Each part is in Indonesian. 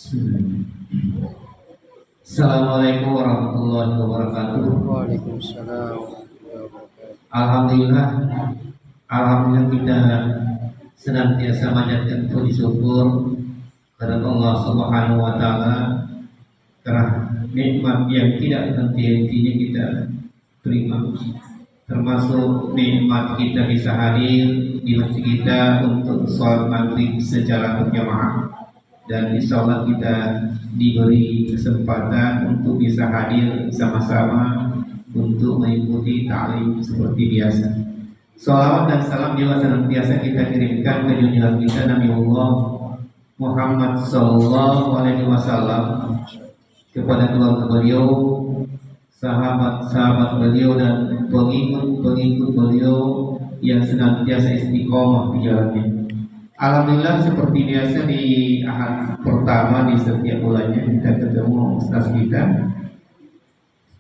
Bismillah. Assalamualaikum warahmatullahi wabarakatuh. Waalaikumsalam warahmatullahi wabarakatuh. Alhamdulillah, alhamdulillah kita senantiasa manjatkan puji syukur kepada Allah Subhanahu wa taala karena nikmat yang tidak henti-hentinya kita terima. Termasuk nikmat kita bisa hadir di masjid kita untuk sholat maghrib secara berjamaah, dan insya Allah kita diberi kesempatan untuk bisa hadir sama-sama untuk mengikuti ta'lim seperti biasa. Salawat dan salam juga senantiasa kita kirimkan ke junjungan kita Nabi Allah Muhammad Sallallahu Alaihi Wasallam, kepada keluarga beliau, sahabat-sahabat beliau, dan pengikut-pengikut beliau yang senantiasa istiqomah di jalannya. Alhamdulillah, seperti biasa di ahad pertama di setiap bulannya kita ketemu Ustaz kita.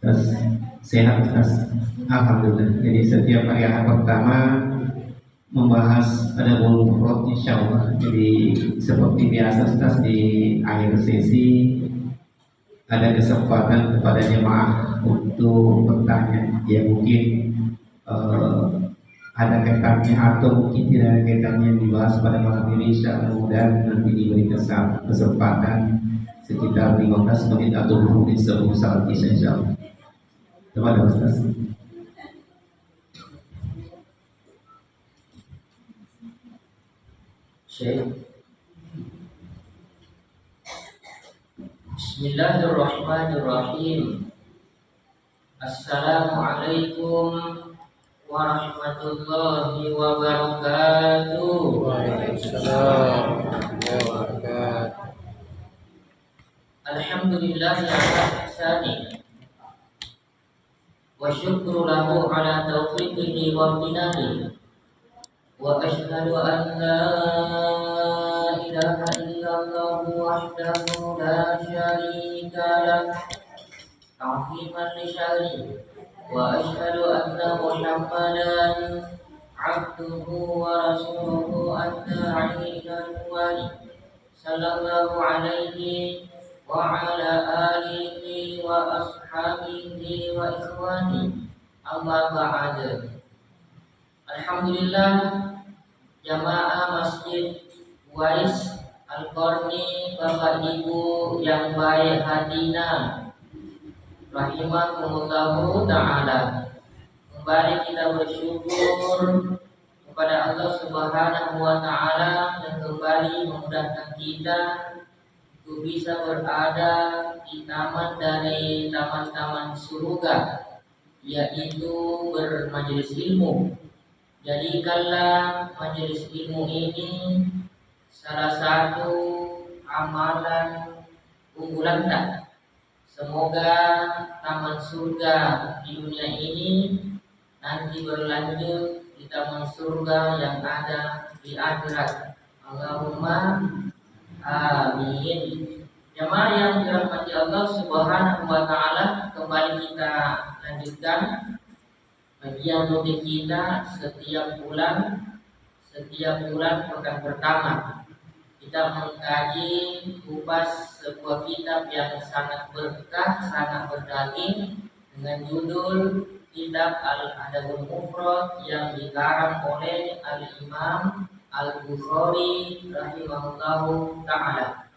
Ustaz sehat Ustaz? Alhamdulillah. Jadi setiap hari ahad pertama membahas ada mufrad insyaallah. Jadi seperti biasa Ustaz di akhir sesi ada kesempatan kepada jemaah untuk bertanya. Ya mungkin ada kaitannya atau mungkin tidak ada kaitannya yang dibahas pada malam ini. Insyaallah mudah nanti diberi kesempatan sekitar 15 menit atau 20 menit sebelum salat isya insyaallah. Kepada Ustaz. Bismillahirrahmanirrahim. Assalamualaikum warahmatullahi wabarakatuh. Waalaikumsalam warahmatullahi wabarakatuh. Alhamdulillah ala ihsani wa syukru lahu ala taufiqihi wa amtinani, wa ashhadu an la ilaha illallah wahdahu la syarika lah ta'ziman li sya'ni, wa ashhadu anna Muhammadan abduhu wa rasuluhu ad-da'i ila al-wali sallallahu alaihi wa ala alihi wa ashabihi wa ikhwani, amma ba'd. Alhamdulillah, jamaah Masjid Wais Al-Qarni, Bapak Ibu yang baik hatinya rahimahumullahu ta'ala, kembali kita bersyukur kepada Allah Subhanahu wa ta'ala yang kembali memudahkan kita untuk bisa berada di taman dari taman-taman surga, yaitu bermajelis ilmu. Jadikanlah majelis ilmu ini salah satu amalan unggulan kita. Semoga taman surga di dunia ini nanti berlanjut di taman surga yang ada di akhirat. Allahumma amin. Jemaah yang dirahmati Allah Subhanahu wa taala, kembali kita lanjutkan bagian rutin kita setiap bulan pekan pertama. Kita mengkaji kupas sebuah kitab yang sangat berkah, sangat berdaging, dengan judul kitab Al-Adabul Mufrad yang dikarang oleh Al-Imam Al-Bukhari rahimahullahu ta'ala.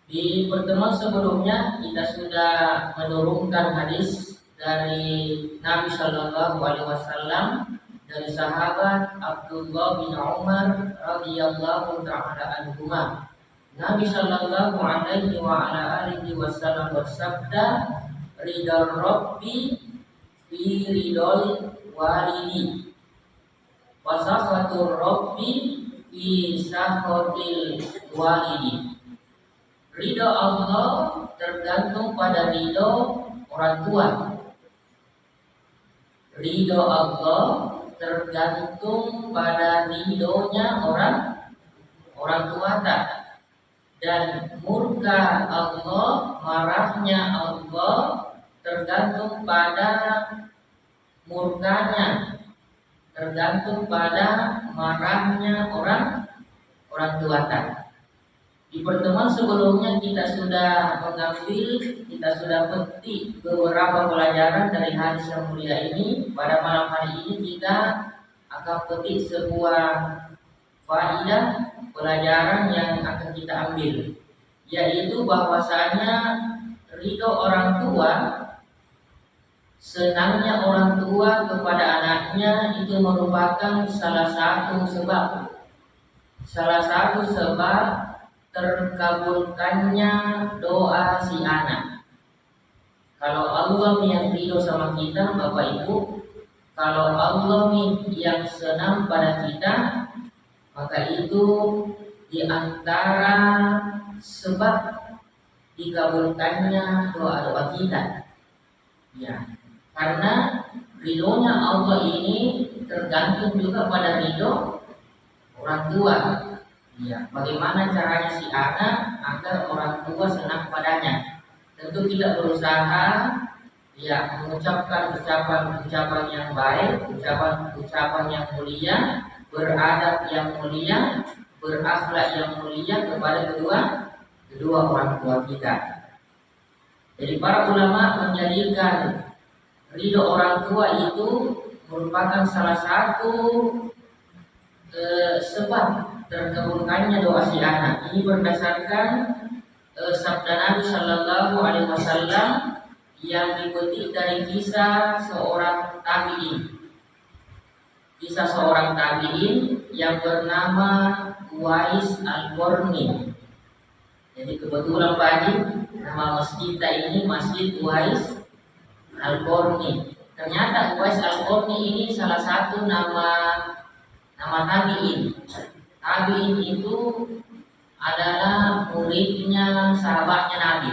Di pertemuan sebelumnya kita sudah menurunkan hadis dari Nabi Shallallahu Alaihi Wasallam dari sahabat Abdullah bin Umar radhiyallahu ta'ala anhuma. Nabi Shallallahu Alaihi Wasallam bersabda, ridha Rabbi fi ridol walidi, wasakhatur Rabbi fi sakhatil walidi. Ridho Allah tergantung pada ridho orang tua. Ridho Allah tergantung pada ridhonya orang tua tak. Dan murka Allah, marahnya Allah tergantung pada murkanya, tergantung pada marahnya orang tua tak. Di pertemuan sebelumnya kita sudah mengambil, kita sudah petik beberapa pelajaran dari hadis yang mulia ini. Pada malam hari ini kita akan petik sebuah faedah pelajaran yang akan kita ambil, yaitu bahwasanya ridho orang tua, senangnya orang tua kepada anaknya itu merupakan salah satu sebab terkabulkannya doa si anak. Kalau Allah yang ridho sama kita, Bapak Ibu, kalau Allah yang senang pada kita, maka itu diantara sebab dikabulkannya doa-doa kita. Ya, karena ridhonya Allah ini tergantung juga pada ridho orang tua. Ya, bagaimana caranya si anak agar orang tua senang padanya? Tentu kita berusaha ya mengucapkan ucapan-ucapan yang baik, ucapan-ucapan yang mulia, beradab yang mulia, berakhlak yang mulia kepada kedua orang tua kita. Jadi para ulama menjadikan ridho orang tua itu merupakan salah satu sebab terkabulkannya doa si anak. Ini berdasarkan sabda Nabi Shallallahu Alaihi Wasallam yang dipetik dari kisah seorang tabi'in. Kisah seorang tabi'in yang bernama Uwais Al-Qarni. Jadi kebetulan Pak Haji, nama masjid kita ini Masjid Uwais Al-Qarni. Ternyata Uwais Al-Qarni ini salah satu nama tabi'in. Tabi'in itu adalah muridnya sahabatnya Nabi.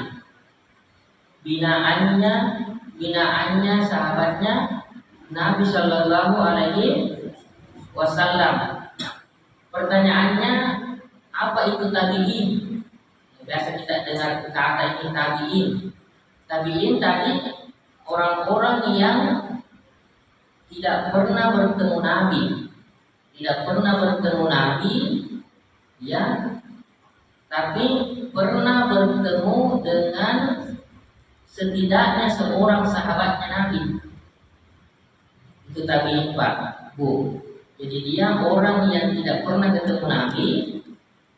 Binaannya sahabatnya Nabi Shallallahu Alaihi Wasallam. Pertanyaannya, apa itu tabi'in? Biasa kita dengar kata ini tabi'in. Tabi'in tadi orang-orang yang tidak pernah bertemu Nabi. Ya, tapi pernah bertemu dengan setidaknya seorang sahabatnya Nabi. Itu tabi'in Pak, Bu. Jadi dia orang yang tidak pernah ketemu Nabi,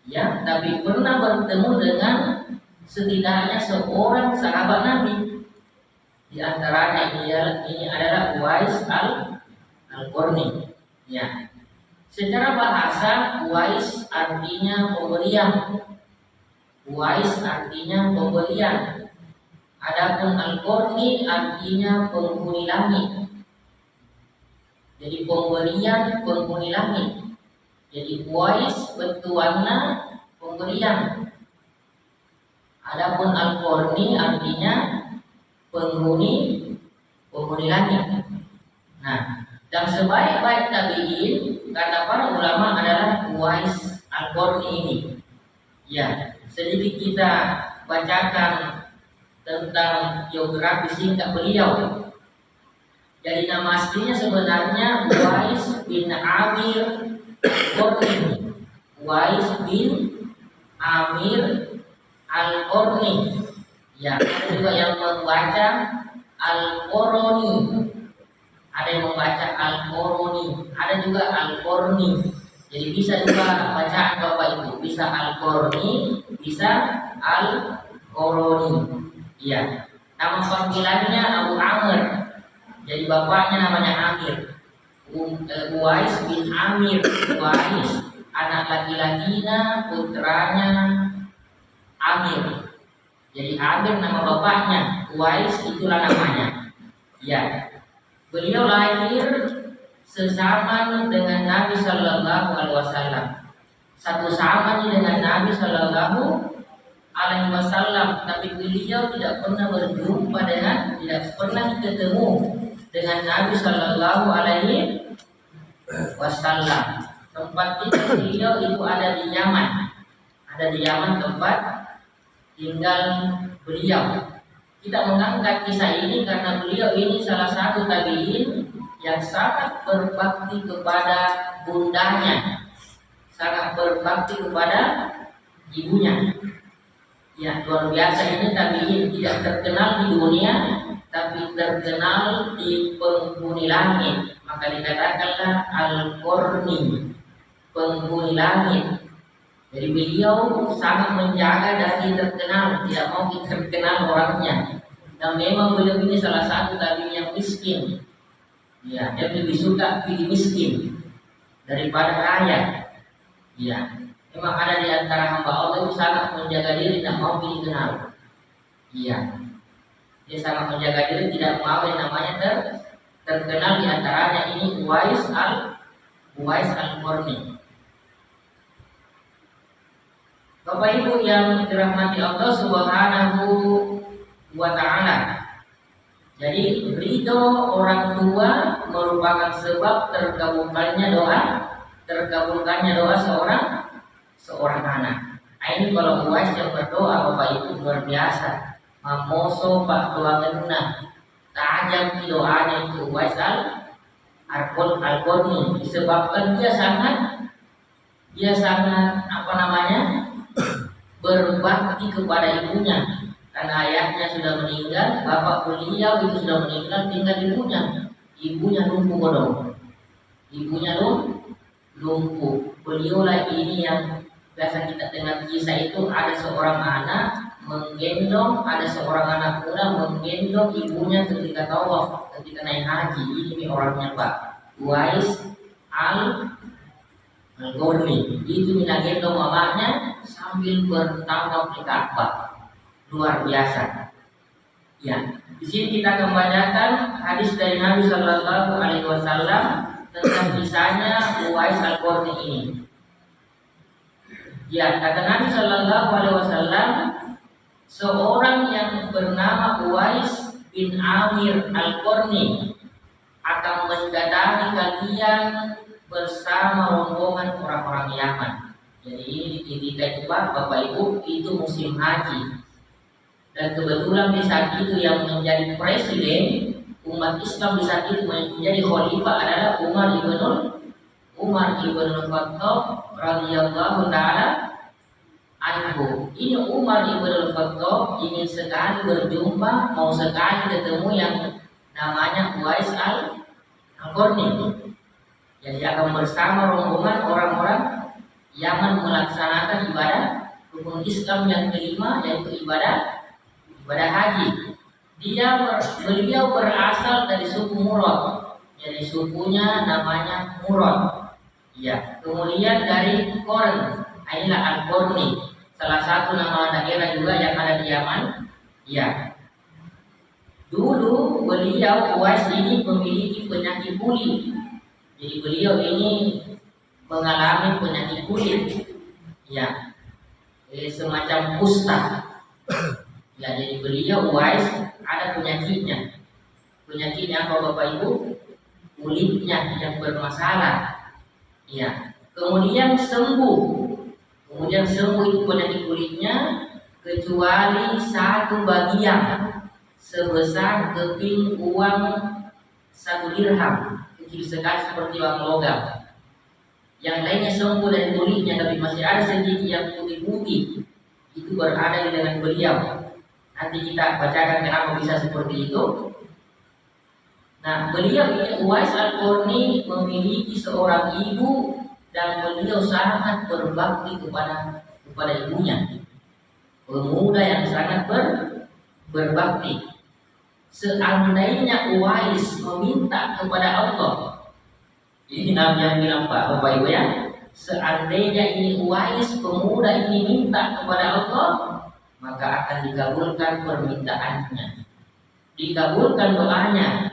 ya, tapi pernah bertemu dengan setidaknya seorang sahabat Nabi. Di antaranya ini adalah Uwais Al-Qarni. Ya. Secara bahasa, Uwais artinya pemberian. Adapun Al-Qarni artinya penghuni langit. Jadi pemberian penghuni langit. Jadi Uwais bertuanna pemberian. Adapun Al-Qarni artinya penghuni langit. Nah, dan sebaik-baik tabi'in kata para ulama adalah Uwais Al-Qarni ini. Ya, sedikit kita bacakan tentang biografi singkat beliau. Jadi nama aslinya sebenarnya Uwais bin Amir Al-Qarni. Uwais bin Amir Al-Qarni. Ya, ada juga yang membaca Al-Qarni. Ada yang membaca Al-Qarni, ada juga Al-Qarni. Jadi bisa juga bacaan Bapak Ibu, bisa Al-Qarni, bisa Al-Qarni. Iya. Nama panggilannya Abu Amr. Jadi bapaknya namanya Amir. Uwais bin Amir. Uwais anak laki-lakinya, putranya Amir. Jadi Amir nama bapaknya, Uwais itulah namanya. Ya. Beliau lahir sesaman dengan Nabi Shallallahu Alaihi Wasallam. Satu sama dengan Nabi Shallallahu Alaihi Wasallam, tapi beliau tidak pernah berjumpa tidak pernah ketemu dengan Nabi Shallallahu Alaihi Wasallam. Tempat beliau itu ada di Yaman, tempat tinggal beliau. Kita mengangkat kisah ini karena beliau ini salah satu tabi'in yang sangat berbakti kepada bundanya, sangat berbakti kepada ibunya. Ya, luar biasa ini tabiin, tidak terkenal di dunia, tapi terkenal di penghuni langit. Maka dikatakanlah Al-Qurni, penghuni langit. Jadi beliau sangat menjaga dari terkenal, tidak mau terkenal orangnya. Dan memang beliau ini salah satu tabiin yang miskin. Ya, dia lebih suka pilih miskin daripada kaya. Ya, memang ada di antara hamba Allah itu sangat menjaga diri, tidak mau dikenal. Iya, dia sangat menjaga diri, tidak mau yang namanya terkenal. Di antaranya ini Uwais al-Qarni. Bapak Ibu yang dirahmati Allah Subhanahu wa Ta'ala. Jadi ridho orang tua merupakan sebab terkabulkannya doa seorang anak. Nah, ini kalau Uwais yang berdoa Bapak Ibu luar biasa. Mamoso Pak doa genuna tajam di doanya itu Uwais al-Qarni, disebabkan dia sangat berbakti kepada ibunya. Karena ayahnya sudah meninggal, bapak beliau itu sudah meninggal, tinggal ibunya lumpuh kodok. Ibunya lumpuh. Beliau lagi ini yang biasa kita dengar kisah itu, ada seorang anak menggendong, ada seorang anak muda menggendong ibunya ketika tawaf, ketika naik haji. Ini orangnya Pak Uwais al-Qarni. Itu gendong mamanya sambil bertawaf di Ka'bah. Luar biasa. Ya, di sini kita akan membacakan hadis dari Nabi Shallallahu Alaihi Wasallam tentang kisahnya Uwais al-Qarni ini. Ya, kata Nabi Shallallahu Alaihi Wasallam, seorang yang bernama Uwais bin Amir al-Qarni akan mendatangi kalian bersama rombongan orang-orang Yaman. Jadi ini ketika itu Bapak Ibu itu musim haji. Dan kebetulan di saat itu yang menjadi presiden umat Islam di saat itu menjadi khalifah adalah Umar ibn Khattab radhiyallahu taala anhu. Ini Umar ibn Khattab ingin sekali berjumpa, mau sekali ketemu yang namanya Uwais al-Qarni. Jadi akan bersama rombongan orang-orang Yaman melaksanakan ibadah rukun Islam yang kelima, yaitu ibadah haji. Beliau berasal dari suku Murad. Jadi sukunya namanya Murad. Ya, kemudian dari Qarn, inilah al-Qarni, salah satu nama daerah juga yang ada di Yaman. Ya. Dulu beliau Uwais ini memiliki penyakit kulit. Jadi beliau ini mengalami penyakit kulit. Ya. Semacam kusta. Ya, jadi beliau Uwais ada penyakitnya. Penyakitnya apa Bapak Ibu? Kulitnya yang bermasalah. Ya. Kemudian sembuh itu penyakit kulitnya, kecuali satu bagian sebesar keping uang 1 dirham, kecil sekali seperti uang logam. Yang lainnya sembuh dari kulitnya, tapi masih ada sedikit yang putih-putih. Itu berada di lengan beliau. Nanti kita bacakan kenapa bisa seperti itu. Nah, beliau ini Uwais al-Qarni memiliki seorang ibu dan beliau sangat berbakti kepada ibunya. Pemuda yang sangat berbakti. Seandainya Uwais meminta kepada Allah, ini Nabi yang bilang Bapak Ibu ya, seandainya ini Uwais pemuda ini minta kepada Allah, maka akan dikabulkan permintaannya, dikabulkan doanya.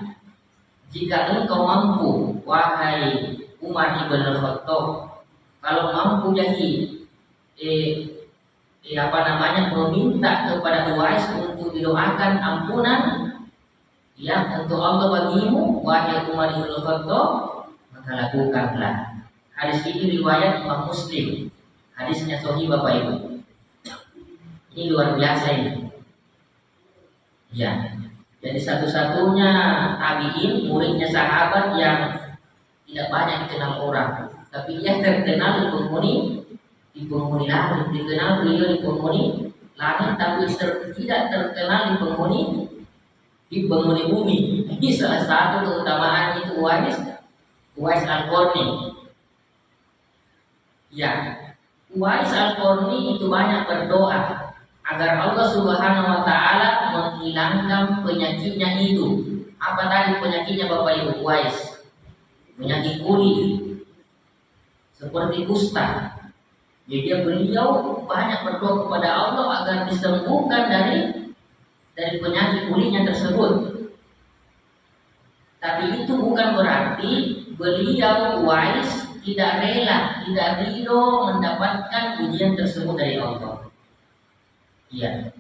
Jika engkau mampu, wahai Umar ibn Khattab, kalau mampu jadi meminta kepada Uwais untuk didoakan ampunan ya untuk Allah bagimu, wahai Umar ibn Khattab, maka lakukanlah. Hadis ini riwayat Imam Muslim. Hadisnya sahih Bapak Ibu. Ini luar biasa ini. Ya. Jadi satu-satunya tabi'in, muridnya sahabat yang tidak banyak dikenal orang, tapi dia terkenal di di penghuni langit. Dikenal beliau di penghuni langit, tapi tidak terkenal di penghuni bumi. Ini salah satu keutamaan itu Uwais Al-Qarni. Ya, Uwais Al-Qarni itu banyak berdoa agar Allah Subhanahu wa taala menghilangkan penyakitnya itu. Apa tadi penyakitnya Bapak Ibu Uwais? Penyakit kulit seperti kusta. Jadi beliau banyak berdoa kepada Allah agar disembuhkan dari penyakit kulitnya tersebut. Tapi itu bukan berarti beliau Uwais tidak rela, tidak ridho mendapatkan ujian tersebut dari Allah. Iya,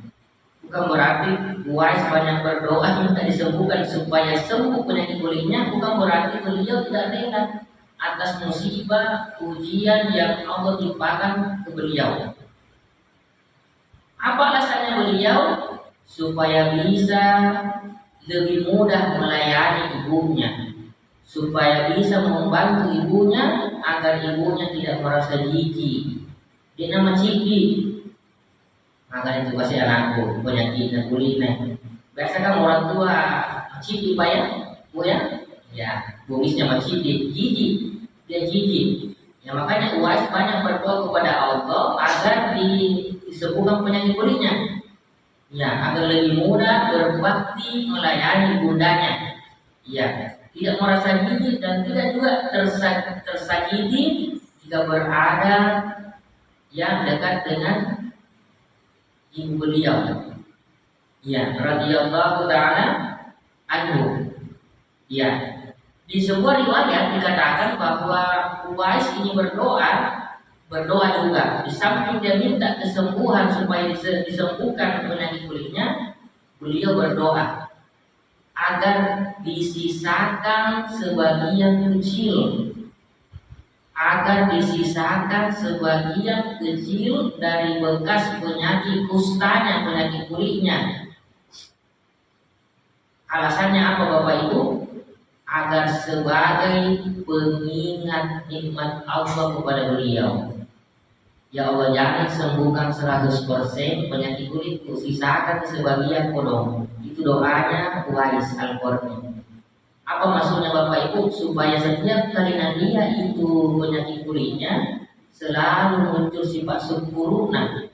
bukan berarti Uwais banyak berdoa minta disembuhkan supaya sembuh penyakit kulitnya. Bukan berarti beliau tidak rela atas musibah ujian yang Allah timpakan ke beliau. Apa alasannya beliau? Supaya bisa lebih mudah melayani ibunya, supaya bisa membantu ibunya agar ibunya tidak merasa jijik. Dia nama Ciki. Maka itu kasih anakku penyakit kulitnya. Biasa kan orang tua Ciki Pak ya, Bu ya? Ya, bumisnya sama Ciki, jijik. Dia jijik. Ya makanya Uwais banyak berdoa kepada Allah agar disembuhkan penyakit kulitnya. Ya, agar lebih mudah berbakti melayani bundanya. Ya, tidak merasa jijik dan tidak juga tersakiti jika berada yang dekat dengan ibu beliau. Ya, radhiyallahu taala anhu. Ya, di sebuah riwayat dikatakan bahwa Uwais ini berdoa juga. Di samping dia minta kesembuhan supaya disembuhkan penyakit kulitnya, beliau berdoa agar disisakan sebagian kecil dari bekas penyakit kustanya, penyakit kulitnya. Alasannya apa Bapak Ibu? Agar sebagai pengingat nikmat Allah kepada beliau. Ya Allah, jangan sembuhkan 100% penyakit kulitku, sisakan sebagian kodong. Itu doanya Uwais Al-Qarni. Apa maksudnya Bapak Ibu? Supaya setiap kali dia itu penyakit kulitnya selalu muncul sifat syukurna.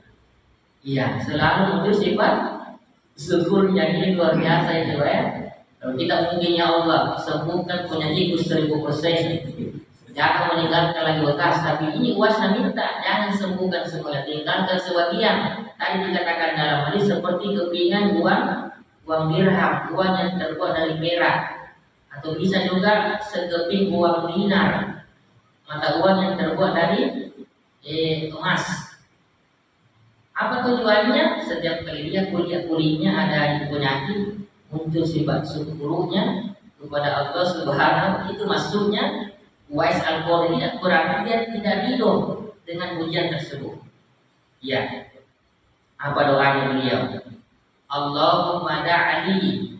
Iya, selalu muncul sifat syukurnya. Ini luar biasa itu ya. Kalau kita mungkin ya Allah sembuhkan penyakitku 1000%, jangan meninggalkan lagi bekas. Tapi ini Uwais minta jangan sembuhkan semuanya, tinggalkan sebagian. Tadi dikatakan dalam hadis seperti kepingan uang dirham, uang yang terbuat dari perak, atau bisa juga sekeping uang dinar, mata uang yang terbuat dari emas. Apa tujuannya? Setiap kali dia kulitnya ada penyakit, muncul sifat syukurnya kepada Allah Subhanahu. Itu maksudnya Uwais Al-Qarni. Tidak berarti dia tidak ridho dengan ujian tersebut. Ya, apa doanya beliau? Allahumma da'ali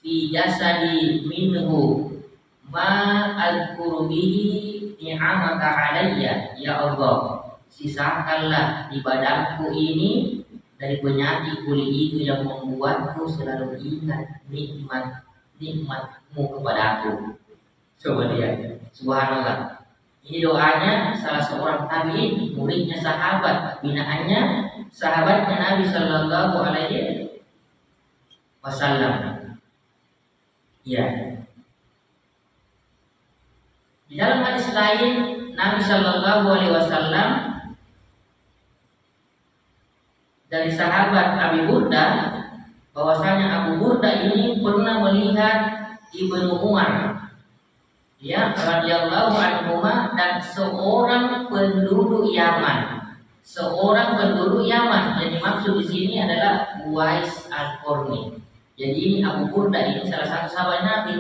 fi jasadi minhu ma adhkuru bihi ni'amaka alayya. Ya Allah, sisakanlah di badanku ini dari penyakit kulit itu yang membuatku selalu ingat nikmatmu kepada aku. Coba lihat, subhanallah. Ini doanya salah seorang tabi'in, muridnya sahabat, binaannya sahabatnya Nabi Sallallahu Alaihi Wasallam. Ya. Di dalam hadis lain Nabi Sallallahu Alaihi Wasallam dari sahabat Abi Burda, bahwasanya Abu Burda ini pernah melihat Ibnu Umar, ya radhiyallahu anhu, dan seorang penduduk Yaman. Yang dimaksud di sini adalah Uwais Al-Qarni. Jadi ini Abu Burda ini salah satu sahabat Nabi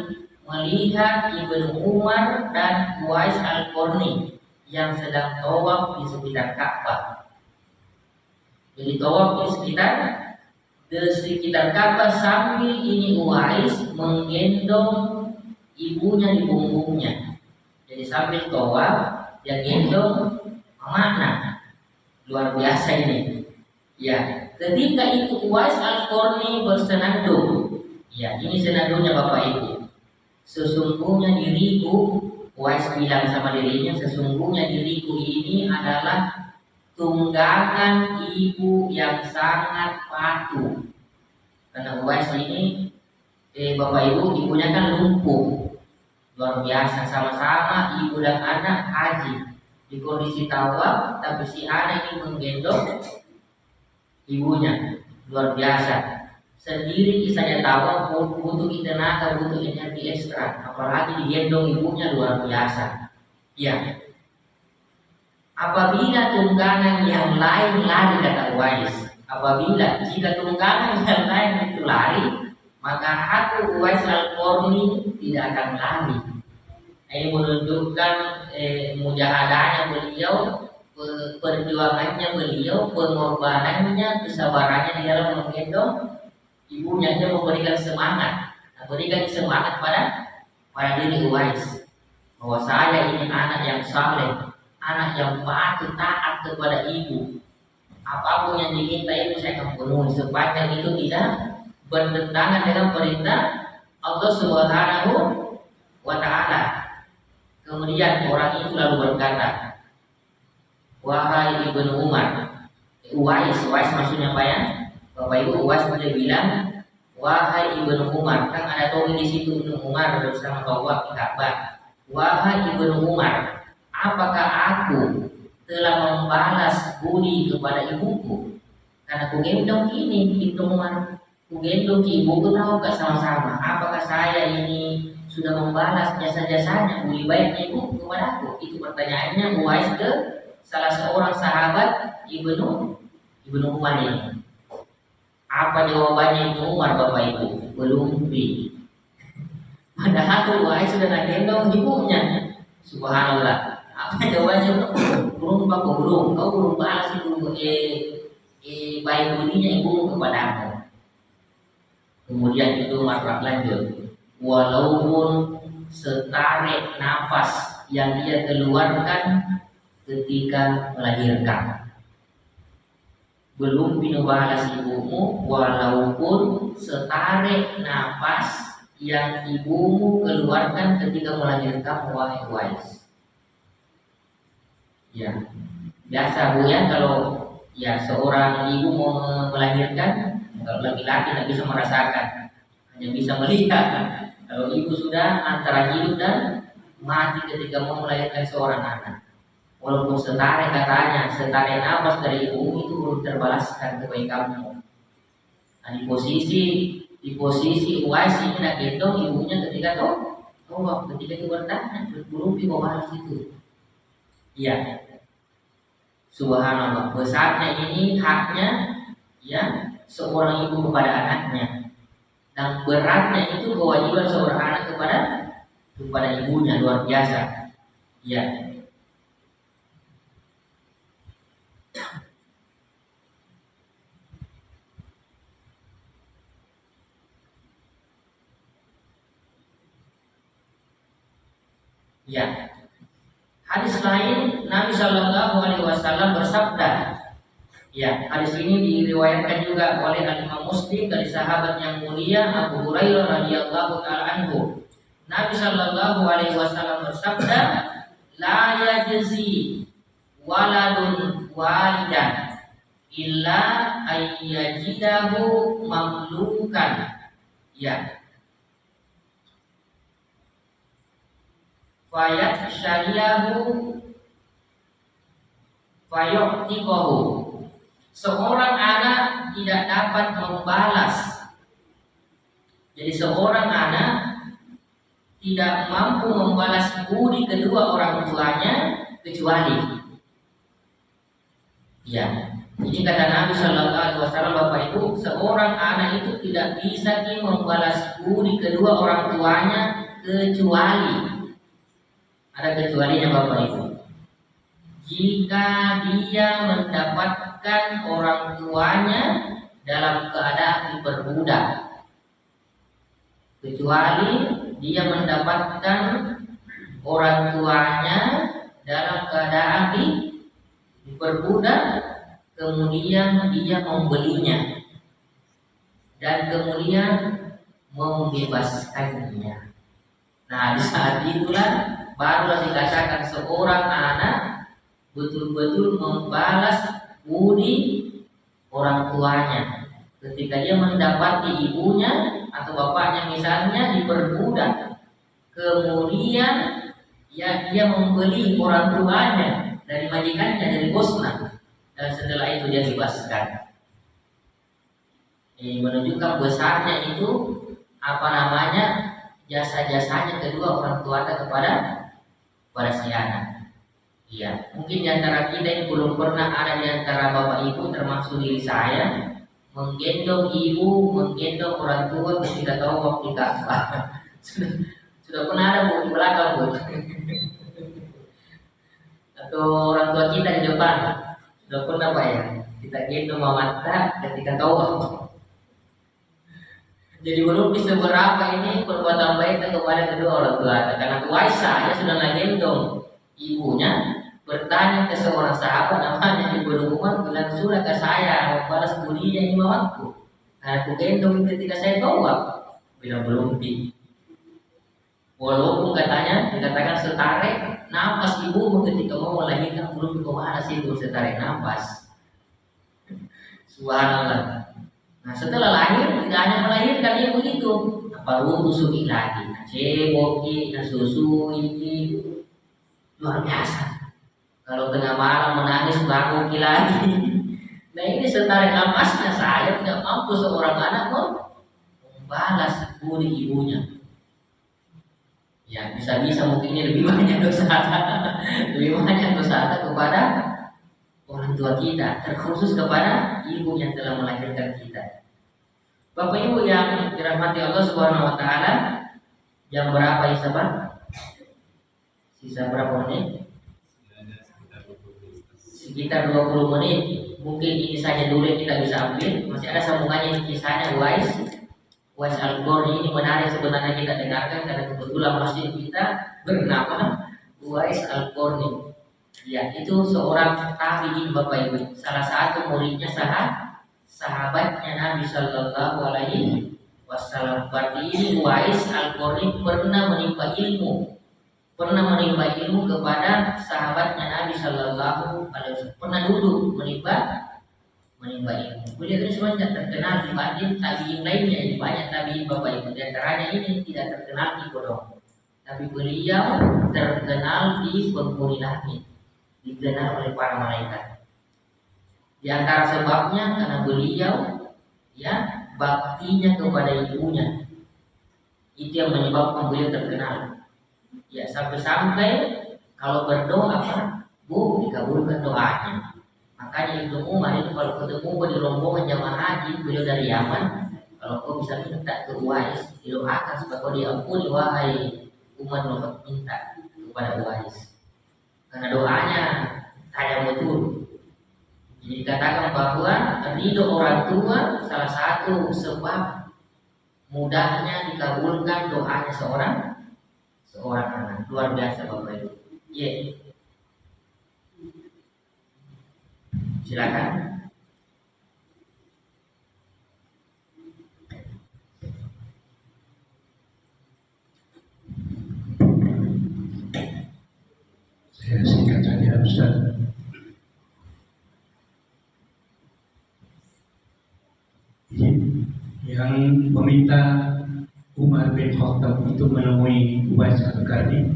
melihat Ibnu Umar dan Uwais Al-Qarni yang sedang tawaf di sekitar Ka'bah. Jadi tawaf di sekitar Ka'bah sambil ini Uwais menggendong ibunya di punggungnya. Jadi sambil tawaf dia gendong makna. luar biasa ini. Ya, ketika itu Uwais Al-Qarni bersenandung. Ya, ini senandungnya Bapak Ibu. Sesungguhnya diriku, Uwais bilang sama dirinya, sesungguhnya diriku ini adalah tunggangan ibu yang sangat patuh. Karena Uwais ini, Bapak Ibu, ibunya kan lumpuh. Luar biasa, sama-sama ibu dan anak haji. Di kondisi tawaf, tapi si anak ini menggendong ibunya. Luar biasa. Sendiri kisahnya tawaf butuh tenaga, butuh energi ekstra. Apalagi digendong ibunya, luar biasa. Ya. Apabila tunggangan yang lain lari, kata Uwais. Apabila jika tunggangan yang lain itu lari, maka aku Uwais Al-Qarni tidak akan lari. Ini menunjukkan mujahadahnya beliau, perjuangannya beliau, pengorbanannya, kesabarannya di dalam menggendong ibunya. Dia memberikan semangat, memberikan semangat pada diri Uwais bahwa saya ini anak yang saleh, anak yang patuh taat kepada ibu. Apapun yang diminta ibu saya akan penuhi, sepanjang itu tidak bertentangan dengan perintah Allah Subhanahu wa Ta'ala. Kemudian orang itu lalu berkata, wahai Ibnu Umar, Uwais maksudnya apa ya? Bapak Ibu, Uwais boleh bilang, wahai Ibnu Umar, kan ada topi di situ Ibnu Umar bersama tawaf di Ka'bah. Wahai Ibnu Umar, apakah aku telah membalas budi kepada ibuku? Karena ku gendong ini Ibnu Umar, ku gendong ibuku, tahu gak sama-sama? Apakah saya ini sudah membalas jasa-jasanya, budi baiknya ibu kepadaku? Itu pertanyaannya Uwais ke salah seorang sahabat Ibnu Umar ini. Apa jawabannya Ibnu Umar, Bapak Ibu? Belum bi. Padahal Uwais sudah gendong ibunya. Subhanallah. Apa jawabannya? Belum Pak, belum. Kau belum balas itu baik budinya ibumu kepadamu. Kemudian itu Umar lanjut. Walaupun setarik nafas yang dia keluarkan ketika melahirkan, belum balas ibumu, walaupun setarik nafas yang ibumu keluarkan ketika melahirkan, wahai Uwais. Ya, biasa Bu ya, kalau ya seorang ibu mau melahirkan, kalau laki-laki tidak bisa merasakan, hanya bisa melihat. Kalau ibu sudah antara hidup dan mati ketika mau melahirkan seorang anak, walaupun setarik katanya, setarik nafas dari ibu itu belum terbalaskan kebaikanmu. Nah, di posisi Uwais ini nak gendong ibunya ketika ketika itu bertanya, belum balas itu. Iya, subhanallah, besarnya ini haknya ya seorang ibu kepada anaknya. Dan beratnya itu kewajiban seorang anak kepada ibunya, luar biasa. Ya. Ya. Hadis lain Nabi Shallallahu Alaihi Wasallam bersabda. Ya, hadis ini diriwayatkan juga oleh Imam Muslim dari sahabat yang mulia Abu Hurairah radhiyallahu taala anhu. Nabi Shallallahu Alaihi Wasallam bersabda, la yajzi waladun walidan illa ayyajidahu mamlukan. Ya. Fayat syariyahu fayu'tiqahu. Seorang anak tidak dapat membalas. Jadi seorang anak tidak mampu membalas budi kedua orang tuanya kecuali. Ya, ini kata Nabi Shallallahu Alaihi Wasallam, Bapak Ibu, seorang anak itu tidak bisa membalas budi kedua orang tuanya kecuali. Ada kecualinya Bapak Ibu. Jika dia mendapatkan orang tuanya dalam keadaan diperbudak, kecuali dia mendapatkan orang tuanya dalam keadaan diperbudak, kemudian dia membelinya, dan kemudian membebaskannya. Nah, di saat itulah barulah dikatakan seorang anak betul-betul membalas budi orang tuanya. Ketika dia mendapati ibunya atau bapaknya misalnya diperbudak, kemudian ya dia membeli orang tuanya dari majikannya, dari bosnya, dan setelah itu dia bebaskan. Ini menunjukkan besarnya itu jasa-jasanya kedua orang tua kepada si anak. Iya, mungkin di antara kita yang belum pernah ada di antara bapak ibu, termasuk diri saya, menggendong ibu, menggendong orang tua ketika tahu waktu Ka'bah. sudah pernah ada bu di belakang bu, atau orang tua kita di depan sudah pernah pak ya kita gendong mama ketika tahu. Jadi belum bisa berapa ini perbuatan baik kepada kedua orang tua. Karena Aisyah dia sudah gendong ibunya, bertanya ke seorang sahabat namanya Ibnu Umar, bilang sudah ke saya membalas budinya ini mamaku. Karena aku gendong ketika saya tawaf. Bilang belum di. Walaupun dikatakan setarik nafas ibumu ketika mau melahirkan, belum kemana sih itu setarik nafas. Subhanallah. Nah setelah lahir tidak hanya melahirkan ibu itu, baru tusuk lagi, ceboki, susui, luar biasa. Kalau tengah malam menangis baru lagi. Nah ini setarik napasnya saya tidak mampu seorang anak membalas budi ibunya. Ya bisa-bisa mungkin ini lebih banyak dosa, lebih banyak dosa kepada orang tua kita, terkhusus kepada ibu yang telah melahirkan kita. Bapak Ibu yang dirahmati Allah Subhanahu wa taala, jam berapa Isa Pak? Sisa berapa menit? Sekitar 20 menit. Mungkin ini saja dulu yang kita bisa ambil. Masih ada sambungannya di kisahnya Uwais Al-Qarni. Ini menarik sebenarnya kita dengarkan karena kebetulan masjid kita bernama Uwais Al-Qarni. Ya, itu seorang tabi'in Bapak Ibu, salah satu muridnya sahabatnya Nabi Sallallahu Alaihi Wasallam. Berarti ini Uwais Al-Qarni pernah menimba ilmu kepada sahabatnya Nabi Sallallahu Alaihi Wasallam. Pernah duduk menimba ilmu. Beliau ini sebenarnya terkenal dibanding tabi'in lainnya. Ini banyak tabi'in Bapak Ibu. Di antaranya ini tidak terkenal di Kodong, tapi beliau terkenal di penghuni langit, dikenal oleh para malaikat. Di antara sebabnya karena beliau ya baktinya kepada ibunya. Itu yang menyebabkan beliau terkenal. Ya sampai-sampai kalau berdoa Bu dikabulkan doanya. Makanya Ibnu Umar itu kalau ketemu di rombongan jamaah haji, beliau dari Yaman, kalau kau bisa minta ke Uwais, didoakan supaya kau diampuni wahai umat Muhammad, minta kepada Uwais. Karena doanya tajam betul. Jadi dikatakan bahwa ridho orang tua salah satu sebab mudahnya dikabulkan doanya seorang anak. Luar biasa Bapak Ibu. Iya. Silakan. Saya singkat saja Ustaz. Yang meminta Umar bin Khattab itu menemui Uwais Al-Qarni,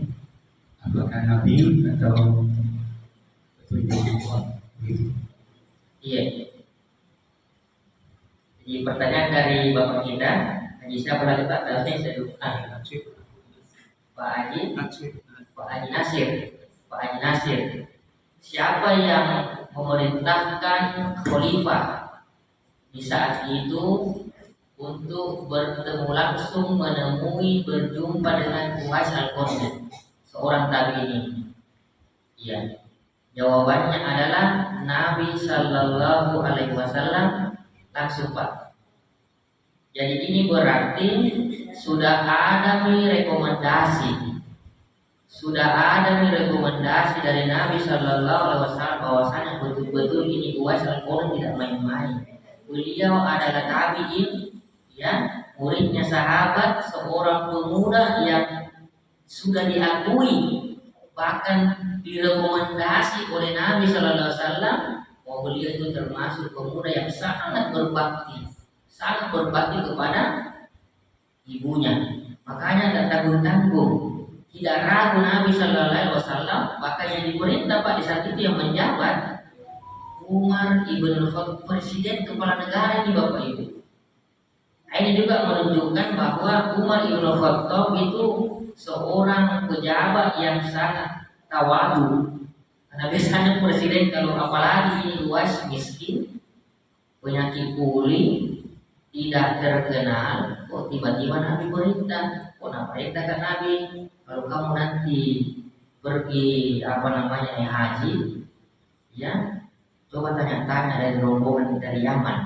apakah Nabi atau petunjuk Allah? Iya. Jadi pertanyaan dari Bapak kita, Haji siapa lagi Pak? Saya lupa. Pak Haji Nasir. Siapa yang memerintahkan khalifah di saat itu untuk bertemu langsung, menemui, berjumpa dengan Uwais Al-Qarni, seorang tabi'in? Iya. Jawabannya adalah Nabi Sallallahu Alaihi Wasallam langsung Pak. Jadi ini berarti sudah ada rekomendasi dari Nabi Sallallahu Alaihi Wasallam bahwasanya betul betul-betul ini Uwais Al-Qarni tidak main-main. Beliau adalah tabi'in, ya, muridnya sahabat, seorang pemuda yang sudah diakui bahkan direkomendasi oleh Nabi Sallallahu Alaihi Wasallam bahwa beliau itu termasuk pemuda yang sangat berbakti kepada ibunya. Makanya tidak tanggung-tanggung, tidak ragu Nabi Sallallahu Alaihi Wasallam. Bahkan yang diperintah Pak di saat itu yang menjabat Umar ibn Khattab, presiden kepala negara ini Bapak Ibu. Ini juga menunjukkan bahwa Umar ibn Khattab itu seorang pejabat yang sangat tawadu. Karena biasanya presiden kalau apalagi ini luas miskin, penyakit pulih, tidak terkenal, kok tiba-tiba Nabi perintah, perintahkan Nabi kalau kamu nanti pergi haji, ya coba tanya-tanya dari rombongan dari Yaman,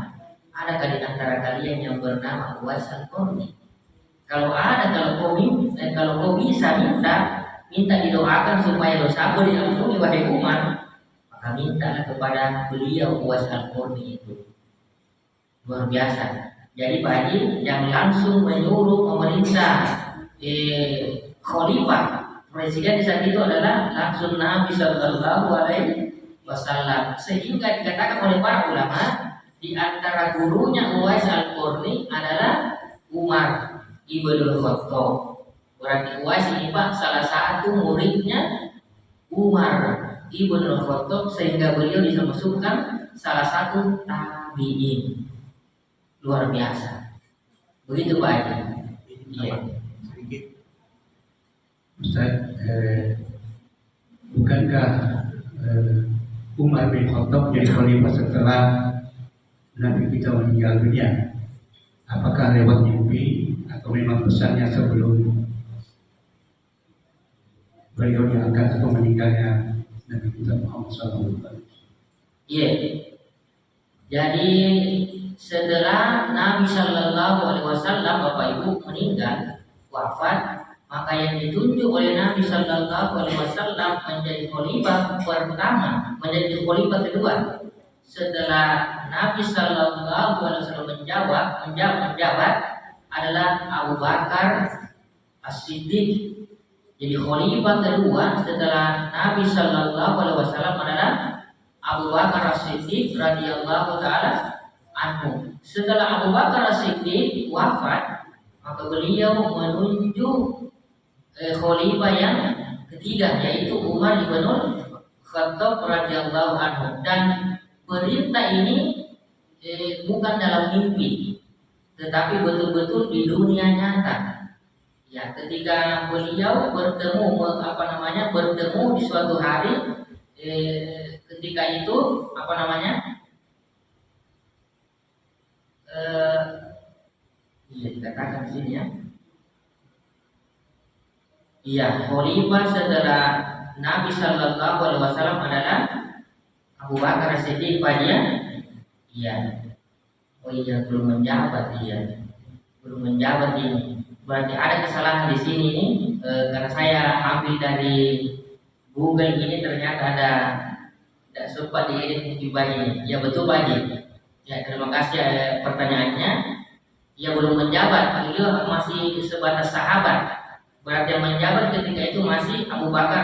adakah di antara kalian yang bernama Uwais Al-Qarni? Kalau ada, kalau kau bisa minta didoakan supaya dosamu diampuni wahai Umar, maka mintalah kepada beliau Uwais Al-Qarni itu. Luar biasa. Jadi Pak Haji yang langsung menyuruh memerintah khalifah presiden di saat itu adalah langsung Nabi Sallallahu Alaihi Wasallam. Sehingga dikatakan oleh para ulama di antara gurunya Uwais Al-Qarni adalah Umar ibn Khattab. Berarti Uwais ini Pak salah satu muridnya Umar ibn Khattab, sehingga beliau bisa masukkan salah satu tabi'in. Luar biasa. Begitu Pak Haji. Iya. Sedikit. Ustaz, bukankah Umar bin Khattab jadi khalifah setelah Nabi kita meninggal dunia? Apakah lewat mimpi atau memang pesannya sebelum beliau diangkat atau meninggalnya Nabi kita Muhammad SAW? Iya. Jadi setelah Nabi Shallallahu Alaihi Wasallam Bapak Ibu meninggal wafat, maka yang ditunjuk oleh Nabi Shallallahu Alaihi Wasallam menjadi khalifah pertama, menjadi khalifah kedua setelah Nabi Shallallahu Alaihi Wasallam menjabat adalah Abu Bakar As-Siddiq. Jadi khalifah kedua setelah Nabi Shallallahu Alaihi Wasallam adalah Abu Bakar As-Siddiq radhiyallahu taala anhu. Setelah Abu Bakar As-Siddiq wafat, maka beliau menunjuk khalifah yang ketiga, yaitu Umar ibn Khattab radhiyallahu anhu. Dan perintah ini bukan dalam mimpi, tetapi betul-betul di dunia nyata. Ya, ketika beliau bertemu di suatu hari, ketika itu dikatakan di sini ya. Iya, khalifah setelah Nabi Shallallahu Alaihi Wasallam adalah Abu Bakar As-Siddiq pada. Iya. Oh iya, belum menjabat ini. Berarti ada kesalahan di sini nih, karena saya ambil dari Google ini ternyata tidak sempat diedit mungkin ini. Ya betul Pak Haji. Ya terima kasih pertanyaannya. Ya belum menjabat, beliau masih sebatas sahabat. Berarti yang menjabat ketika itu masih Abu Bakar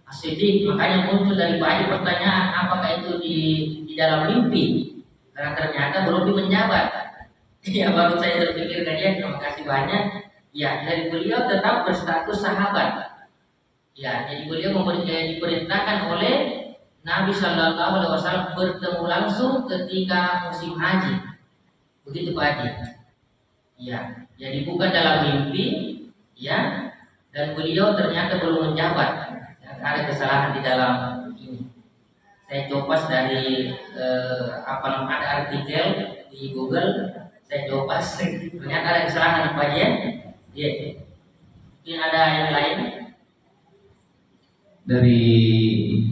As-Siddiq. Makanya muncul dari Pak Haji pertanyaan apakah itu di dalam mimpi, karena ternyata belum menjabat. Ya baru saya terpikirkan, ya terima kasih banyak. Ya dari beliau tetap berstatus sahabat. Ya jadi beliau diperintahkan oleh Nabi Shallallahu Alaihi Wasallam bertemu langsung ketika musim haji. Begitu Pak Haji. Ya jadi bukan dalam mimpi. Ya, dan beliau ternyata belum menjabat. Ada kesalahan di dalam ini. Saya copas dari ada artikel di Google, saya copas ternyata ada kesalahan Pak ya. Iya. Mungkin ada yang lain dari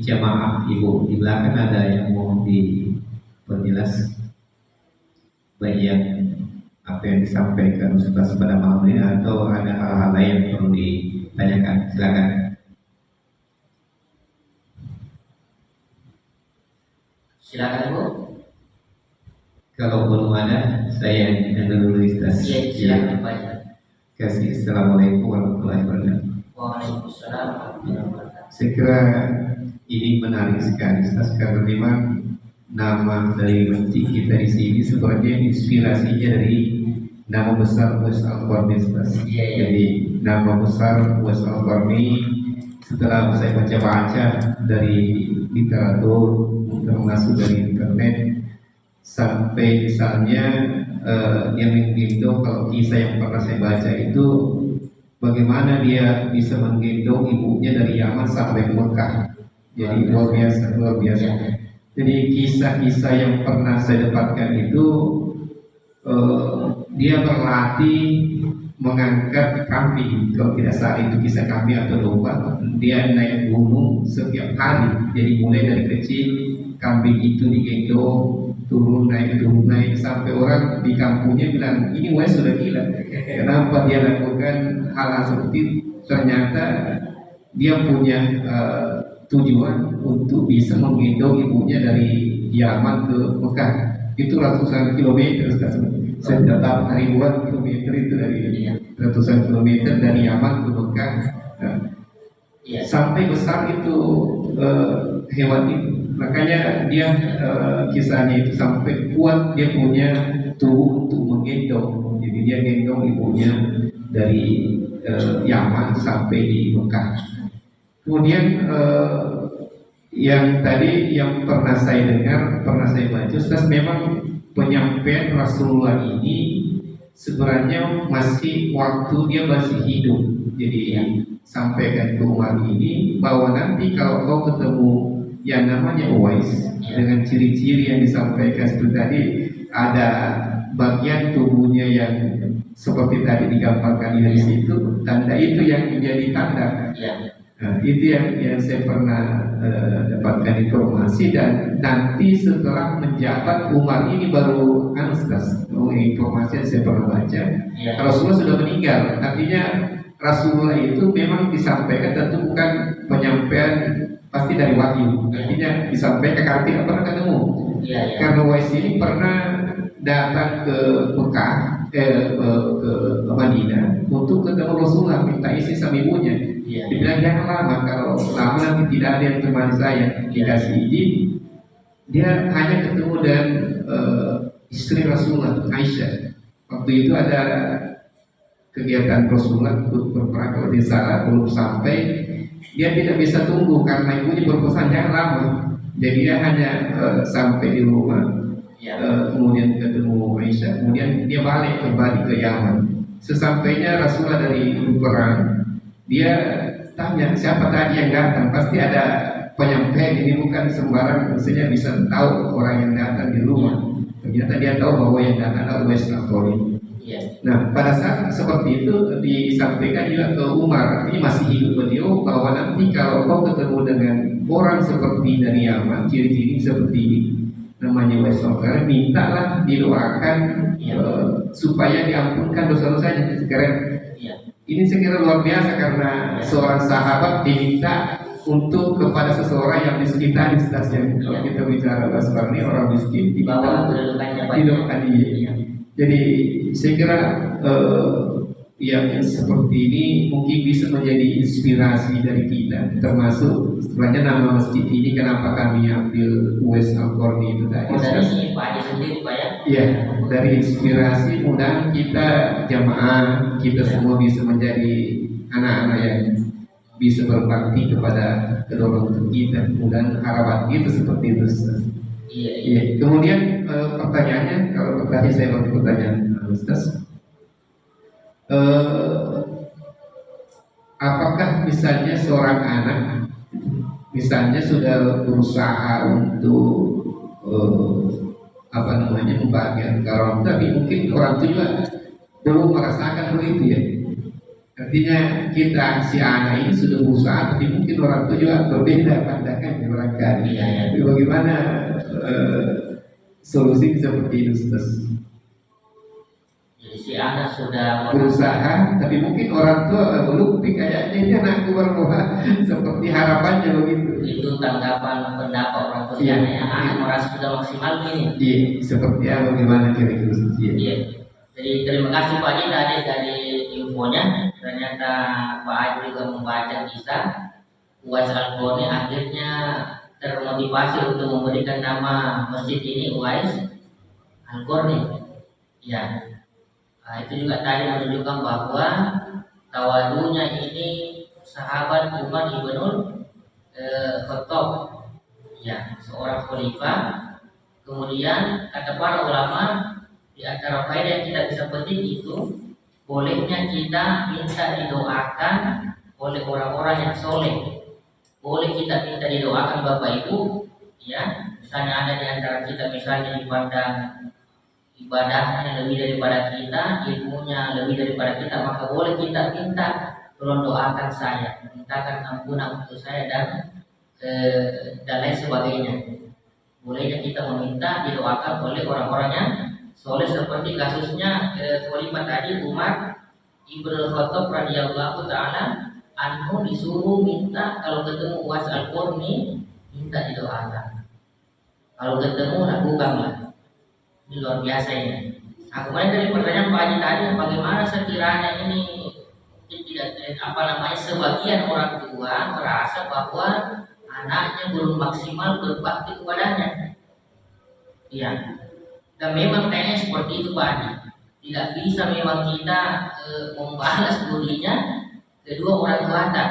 jamaah Ibu di belakang, ada yang mau diperjelas bagian apa yang disampaikan Ustaz pada malam ini, atau ada hal-hal lain yang perlu ditanyakan? Silakan. Silakan Bu. Kalau belum ada, saya dulu Ustaz. Iya, silakan baca. Kasih. Assalamualaikum warahmatullahi wabarakatuh. Waalaikumsalam warahmatullahi wabarakatuh. Saya kira ini menarik sekali Ustaz, karena memang nama dari masjid kita di sini sebenarnya inspirasinya dari nama besar Uwais Al-Qarni Ustaz. Iya, iya. Jadi nama besar Uwais Al-Qarni setelah saya baca-baca dari literatur termasuk dari internet sampai misalnya yang menggendong, kalau kisah yang pernah saya baca itu bagaimana dia bisa menggendong ibunya dari Yaman sampai ke Mekah. Jadi luar biasa, luar biasa. Jadi kisah-kisah yang pernah saya dapatkan itu dia berlatih mengangkat kambing, kalau tidak salah itu kisah kambing atau domba. Dia naik gunung setiap hari, jadi mulai dari kecil kambing itu digendong turun naik sampai orang di kampungnya bilang ini Wes sudah gila. Kenapa dia lakukan hal-hal seperti itu? Ternyata dia punya tujuan untuk bisa menggendong ibunya dari Yaman ke Mekah. Itu ratusan kilometer. Saya tidak tahu ribuan kilometer itu dari ratusan kilometer dari Yaman ke Mekah. Nah, sampai besar itu hewan itu. Makanya dia kisahnya itu sampai kuat, dia punya tubuh untuk menggendong. Jadi dia gendong ibunya dari Yaman sampai di Mekah. Kemudian yang tadi yang pernah saya dengar, pernah saya baca, Ustaz, memang penyampaian Rasulullah ini sebenarnya masih waktu dia masih hidup. Jadi sampaikan ke Umar ini bahwa nanti kalau kau ketemu yang namanya Uwais dengan ciri-ciri yang disampaikan seperti tadi, ada bagian tubuhnya yang seperti tadi digambarkan di situ, tanda itu yang menjadi tanda. Nah, itu yang saya pernah dapatkan informasi, dan nanti setelah menjabat Umar ini baru informasi yang saya pernah baca. Rasulullah sudah meninggal, artinya Rasulullah itu memang disampaikan tentu bukan penyampaian pasti dari wahyu, artinya disampaikan karena tidak pernah ketemu. Karena Uwais ini pernah datang ke Mekah, ke Madinah untuk ketemu Rasulullah, minta isi sama ibunya. Dibilang jangan lama, kalau lama nanti tidak ada yang temani saya. Dikasih izin, dia hanya ketemu dengan istri Rasulullah, Aisyah. Waktu itu ada kegiatan Rasulullah untuk berperang, kalau dia salah belum sampai, dia tidak bisa tunggu karena ibunya berpesan jangan lama. Jadi dia hanya sampai di rumah, kemudian ketemu Aisyah, kemudian dia balik kembali ke Yaman. Sesampainya Rasulullah dari perang, dia tanya siapa tadi yang datang, pasti ada penyampaian. Ini bukan sembarang, maksudnya bisa tahu orang yang datang di rumah. Ternyata dia tahu bahwa yang datang adalah Uwais Al-Qarni. Nah, pada saat seperti itu disampaikan juga ke Umar, ini masih hidup beliau, bahwa nanti kalau kau ketemu dengan orang seperti dari Yaman, ciri-ciri seperti ini, namanya Uwais Al-Qarni, mintalah didoakan supaya diampunkan dosa-dosanya. Sekarang ini saya kira luar biasa, karena seorang sahabat diminta untuk kepada seseorang yang di sekitar yang kalau kita bicara Uwais Al-Qarni, orang miskin, di bawah kedudukan dia. Jadi saya kira yang seperti ini mungkin bisa menjadi inspirasi dari kita, termasuk sebenarnya nama masjid ini kenapa kami ambil Uwais Al-Qarni itu tadi. Dari sini Pak Haji sendiri Pak ya? Iya, dari inspirasi mudah kita jamaah, kita semua bisa menjadi anak-anak yang bisa berbakti kepada kedua orang tua kita. Mudah harapan kita seperti itu. Iya. Kemudian pertanyaannya, kalau tadi saya mau pertanyaan Ustaz, apakah misalnya seorang anak misalnya sudah berusaha untuk membahagiakan orang tua, tapi mungkin orang tua juga belum merasakan begitu ya. Artinya kita si anak ini sudah berusaha, tapi mungkin orang tua juga berbeda pandangannya barangkali. Tapi bagaimana solusi seperti itu, Ustaz? Jadi si anak sudah berusaha, tapi mungkin orang tua belum kayaknya ini anakku berdoa seperti harapannya begitu. itu tanggapan pendapat orang tua si Iya. anak, anak merasa sudah maksimal ini. Iya, seperti apa gimana kira-kira? Iya. Iya. Jadi terima kasih Pak Haji tadi dari infonya. Ternyata Pak Haji juga membaca kisah Uwais Al-Qarni, akhirnya termotivasi untuk memberikan nama masjid ini Uwais Al-Qarni. Ya, nah, itu juga tadi menunjukkan bahwa tawadunya ini sahabat Umar ibnul Khattab, ya, seorang khalifah. Kemudian kata para ulama, di antara faedah yang kita bisa petik itu bolehnya kita minta didoakan oleh orang-orang yang soleh. Boleh kita minta didoakan Bapak Ibu, ya, misalnya ada di antara kita misalnya dipandang ibadahnya lebih daripada kita, ilmunya lebih daripada kita, maka boleh kita minta tolong doakan saya, mintakan ampunan untuk saya dan lain sebagainya. Bolehnya kita meminta didoakan oleh orang-orang yang soleh seperti kasusnya khalifah tadi Umar ibn Khattab radhiyallahu taala anhu disuruh minta kalau ketemu Uwais Al-Qarni minta didoakan. Kalau ketemu lakukanlah. Ini luar biasa ini. Nah, kemudian dari pertanyaan Pak Haji tadi, bagaimana sekiranya ini tidak sebagian orang tua merasa bahwa anaknya belum maksimal berbakti kepadanya. Iya. Dan memang kayaknya seperti itu Pak Haji. Tidak bisa memang kita membalas budinya kedua orang tua kita.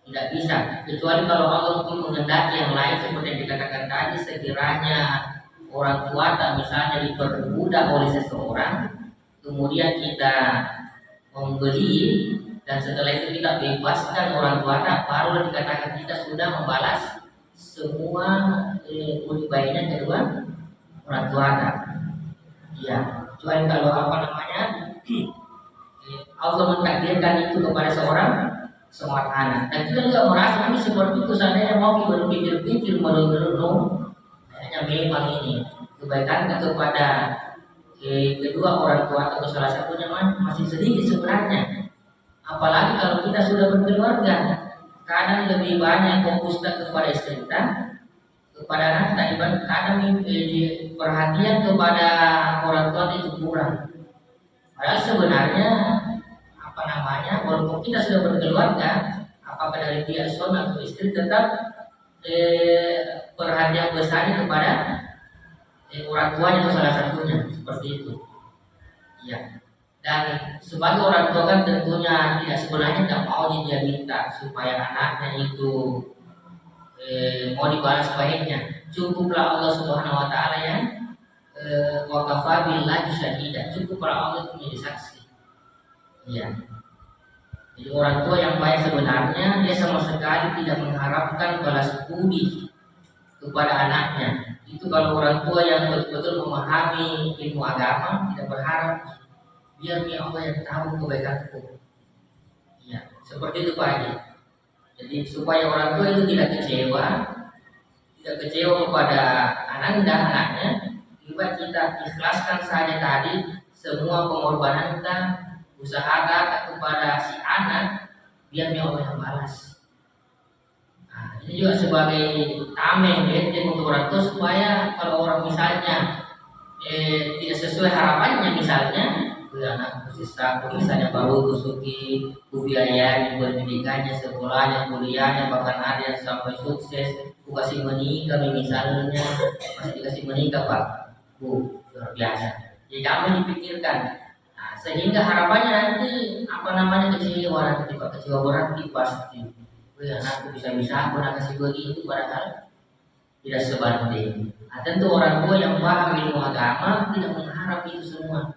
Tidak bisa. Kecuali kalau Allah mungkin menghendaki yang lain seperti yang dikatakan tadi, sekiranya orang tua tak misalnya diperbudak oleh seseorang, kemudian kita membeli dan setelah itu kita bebaskan orang tua tak, baru dikatakan kita sudah membalas semua budi baiknya kedua orang tua tak. Ya, kecuali kalau Allah mentakdirkan itu kepada seorang anak. Dan kita juga merasa kami seperti itu, seandainya mau berpikir-pikir merenung. Hanya memang ini kebaikan kepada kedua orang tua atau salah satunya masih sedikit sebenarnya. Apalagi kalau kita sudah berkeluarga, kadang lebih banyak fokus kepada istri kita, kepada anak, kadang perhatian kepada orang tua itu kurang. Padahal sebenarnya walaupun kita sudah berkeluarga, apakah dari pihak suami atau istri tetap perhatian besar kepada orang tuanya atau salah satunya seperti itu. Ya. Dan sebagai orang tua kan tentunya sebenarnya tidak mau dia minta supaya anaknya itu mau dibalas baiknya. Cukuplah Allah Subhanahu Wa Taala yang wakafa billahi syahida. Cukuplah Allah itu menjadi saksi. Ya. Jadi orang tua yang baik sebenarnya dia sama sekali tidak mengharapkan balas budi kepada anaknya. Itu kalau orang tua yang betul-betul memahami ilmu agama, tidak berharap biar Allah yang tahu kebaikanku. Ya, seperti itu Pak Haji. Jadi supaya orang tua itu tidak kecewa kepada anaknya, juga kita ikhlaskan saja tadi semua pengorbanan kita, usaha kita kepada si anak, biar Allah yang balas. Nah, ini juga sebagai tameng untuk orang tua supaya kalau orang misalnya tidak sesuai harapannya, misalnya anak bersisa, misalnya baru kusuki kubiayai pendidikannya, sekolahnya, kuliahnya, bahkan ada yang sampai sukses, ku kasih menikah misalnya, masih dikasih menikah Pak, luar biasa. Jadi kamu dipikirkan, nah, sehingga harapannya nanti kecewa nanti Pak, kecewa berarti pasti. Anakku bisa-bisa aku nak kasih begitu, padahal tidak sebanding. Nah, tentu orang tua yang paham ilmu agama tidak mengharap itu semua.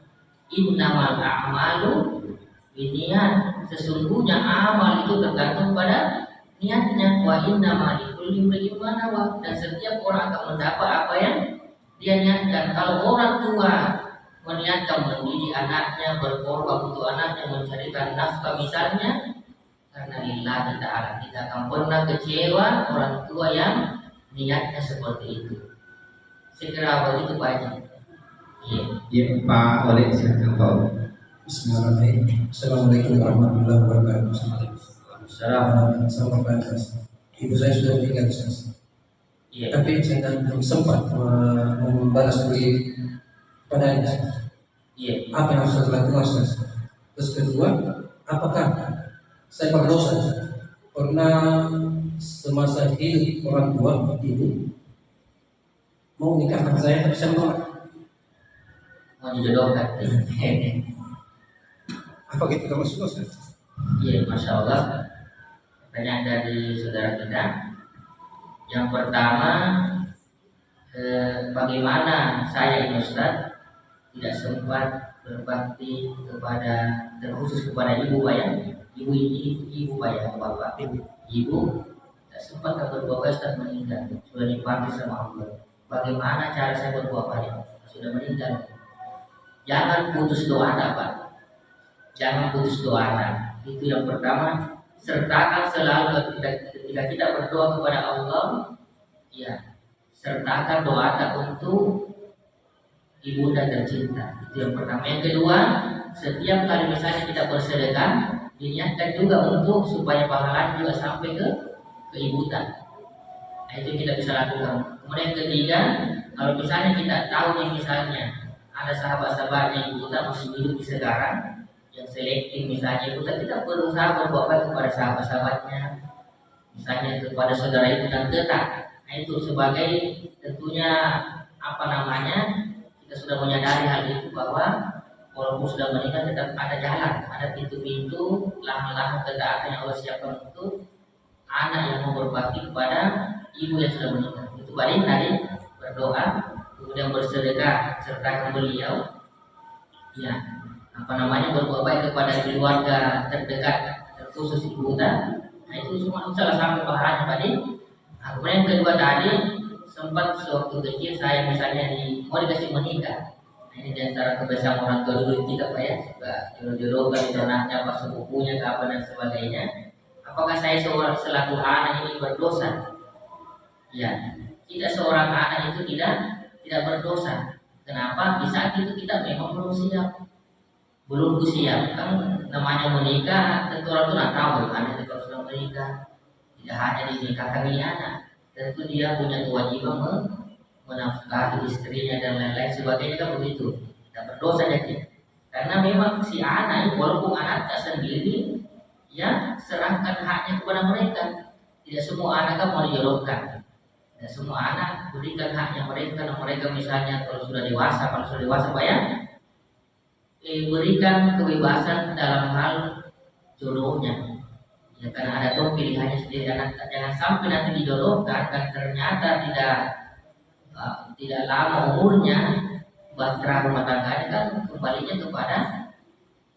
Innamal a'malu binniyat. Sesungguhnya amal itu tergantung pada niatnya. Wa innamal likulli imrin ma nawa. Dan setiap orang akan mendapat apa yang dia niatkan. Kalau orang tua meniatkan mendidik anaknya, berkorban untuk anaknya, mencarikan nafkah misalnya, karena lillahi ta'ala, tidak akan pernah kecewa orang tua yang niatnya seperti itu. Segera begitu Pak Haji. Iya. Ya Pak Oleh silakan Pak Oleh. Bismillahirrahmanirrahim. Assalamualaikum warahmatullahi wabarakatuh. Salam Ustaz. Ibu saya sudah meninggal Ustaz. Iya. Tapi saya belum sempat membalas budi kepadanya. Iya. Apa yang harus saya lakukan Ustaz? Terus kedua, apakah saya berdosa pernah semasa hidup orang tua ibu mau nikahkan saya tapi saya menolak? Mau dijodohkan. Apa gitu termasuk Ustaz? Iya, masya Allah. Pertanyaan dari saudara kita. Yang pertama, bagaimana saya ini Ustaz tidak sempat berbakti kepada terkhusus kepada ibu Pak ya, ibu Pak ya, bapak, ibu tidak sempat berbuat baik Ustaz meninggal, sudah dipanggil sama Allah. Bagaimana cara saya berbuat baik? Sudah meninggal. Jangan putus doa Pak. Jangan putus doa. Itu yang pertama. Sertakan selalu ketika kita berdoa kepada Allah, ya, sertakan doa untuk ibunda tercinta. Itu yang pertama. Yang kedua, setiap kali misalnya kita bersedekah, diniatkan juga untuk supaya pahalanya juga sampai ke ibunda. Nah, itu kita bisa lakukan. Kemudian yang ketiga, kalau misalnya kita tahu nih misalnya ada sahabat-sahabatnya ibunda masih hidup di sekarang, yang selektif misalnya kita berusaha berbuat baik kepada sahabat-sahabatnya, misalnya kepada saudara ibu dan tetangga. Nah itu sebagai tentunya kita sudah menyadari hal itu bahwa walaupun sudah meninggal tetap ada jalan, ada pintu-pintu lahan-lahan ketaatan yang Allah siapkan untuk anak yang mau berbakti kepada ibu yang sudah meninggal. Itu paling tadi berdoa, kemudian bersedekah sertakan beliau, ya, berbuat baik kepada keluarga terdekat terkhusus ibu kita. Nah itu semua salah satu pahalanya tadi. Nah, kemudian yang kedua tadi, sempat sewaktu kecil saya misalnya mau dikasih menikah. Nah ini diantara kebiasaan orang tua dulu kita Pak ya, suka jodoh-jodohkan anaknya apa sepupunya ke apa dan sebagainya. Apakah saya selaku anak ini berdosa? Ya, tidak, seorang anak itu tidak berdosa. Kenapa? Di saat itu kita memang belum siap kan, namanya menikah tentu orang tua tahu anak itu sudah menikah, tidak hanya dinikahkan ini anak, tentu dia punya kewajiban menafkahi istrinya dan lain-lain sebagainya, kan begitu. Tidak berdosa jadi, karena memang si anak walaupun anaknya sendiri, ya serahkan haknya kepada mereka. Tidak semua anak kan mau dijodohkan, tidak semua anak berikan haknya mereka misalnya kalau sudah dewasa Pak ya, berikan kebebasan dalam hal jodohnya. Ya, karena ada tuh pilihannya sendiri. Jangan sampai nanti dijodohkan dan ternyata tidak lama umurnya, bahtera rumah tangganya kan kembalinya kepada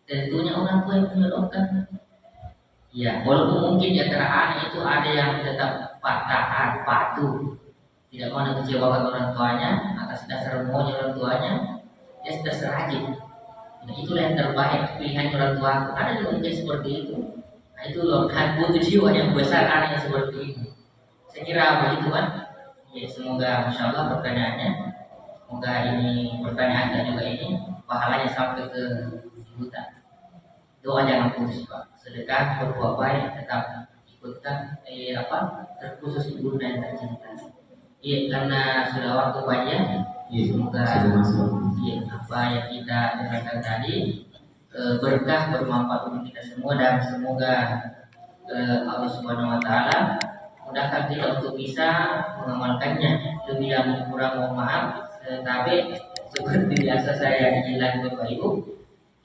tentunya orang tua yang menjodohkan. Ya, walaupun mungkin di antara anak itu ada yang tetap patuh, tidak mau mengecewakan orang tuanya atas dasar maunya orang tuanya, dia terserah aja. Nah, itulah yang terbaik pilihan orang tua. Ada juga mungkin seperti itu. Nah itu loh, kan butuh jiwa yang besar anak yang seperti itu. Saya kira begitu kan. Ya semoga Masya Allah pertanyaannya, semoga ini pertanyaan juga ini pahalanya sampai ke juta. Doa jangan putus Pak. Sedekah berbuat baik tetap ikutkan terkhusus ibu dan tercinta. Iya, karena sudah waktu banyak. Semoga apa yang kita dengarkan tadi berkah, bermanfaat untuk kita semua, dan semoga Allah Subhanahu Wa Taala mudahkan kita untuk bisa mengamalkannya. Lebih dan kurang mohon maaf, tapi seperti biasa saya hilang Bapak Ibu.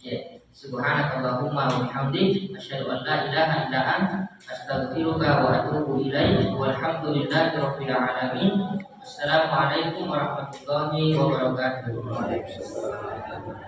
Ya, subhanakallahumma wa bihamdik, asyhadu an la ilaha illa anta, astaghfiruka wa atubu ilaik. Walhamdulillahi rabbil alamin. Assalamualaikum warahmatullahi wabarakatuh.